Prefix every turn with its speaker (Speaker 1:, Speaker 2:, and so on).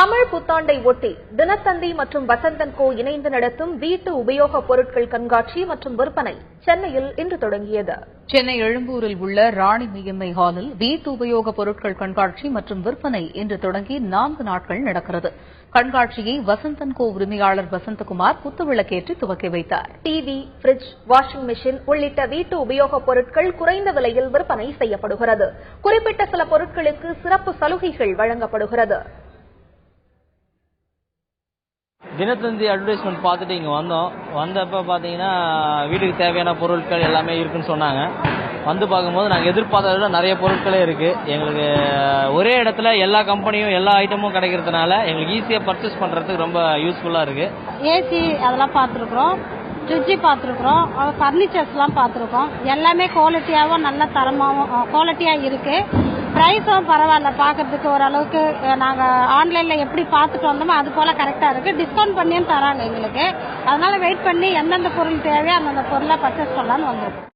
Speaker 1: தமிழ் புத்தாண்டை ஒட்டி தினத்தந்தி மற்றும் வசந்தன் கோ இணைந்து நடத்தும் வீட்டு உபயோகப் பொருட்கள் கண்காட்சி மற்றும் விற்பனை சென்னையில் இன்று தொடங்கியது.
Speaker 2: சென்னை எழும்பூரில் உள்ள ராணி மியம்மை ஹாலில் வீட்டு உபயோகப் பொருட்கள் கண்காட்சி மற்றும் விற்பனை இன்று தொடங்கி 4 நாட்கள் நடக்கிறது. கண்காட்சியை வசந்தன் கோ உரிமையாளர் வசந்தகுமார் குத்துவிளக்கேற்றி துவக்கி வைத்தார்.
Speaker 1: டிவி, பிரிட்ஜ், வாஷிங் மெஷின் உள்ளிட்ட வீட்டு உபயோகப் பொருட்கள் குறைந்த விலையில் விற்பனை செய்யப்படுகிறது. குறிப்பிட்ட சில பொருட்களுக்கு சிறப்பு சலுகைகள் வழங்கப்படுகிறது.
Speaker 3: தினத்தந்தி அட்வர்டைஸ்மெண்ட் பார்த்துட்டு இங்கே வந்தப்போ பார்த்தீங்கன்னா வீட்டுக்கு தேவையான பொருட்கள் எல்லாமே இருக்குன்னு சொன்னாங்க. வந்து பார்க்கும்போது நாங்கள் எதிர்பார்த்ததை விட நிறைய பொருட்களே இருக்குது. எங்களுக்கு ஒரே இடத்துல எல்லா கம்பெனியும் எல்லா ஐட்டமும் கிடைக்கிறதுனால எங்களுக்கு ஈஸியாக பர்ச்சேஸ் பண்ணுறதுக்கு ரொம்ப யூஸ்ஃபுல்லாக இருக்குது.
Speaker 4: ஏசி அதெல்லாம் பார்த்துருக்குறோம், ஃப்ரிட்ஜு பார்த்துருக்குறோம், ஃபர்னிச்சர்ஸ்லாம் பார்த்துருக்கோம். எல்லாமே குவாலிட்டியாகவும் நல்ல தரமாகவும் குவாலிட்டியாக இருக்குது. ப்ரைஸும் பரவாயில்ல, பார்க்கறதுக்கு ஓரளவுக்கு நாங்கள் ஆன்லைனில் எப்படி பார்த்துட்டு வந்தோமோ அது போல் கரெக்டாக இருக்குது. டிஸ்கவுண்ட் பண்ணியும் தராங்க எங்களுக்கு. அதனால் வெயிட் பண்ணி எந்தெந்த பொருள் தேவையோ அந்தந்த பொருளை பர்ச்சேஸ் பண்ணலான்னு வந்திருக்கோம்.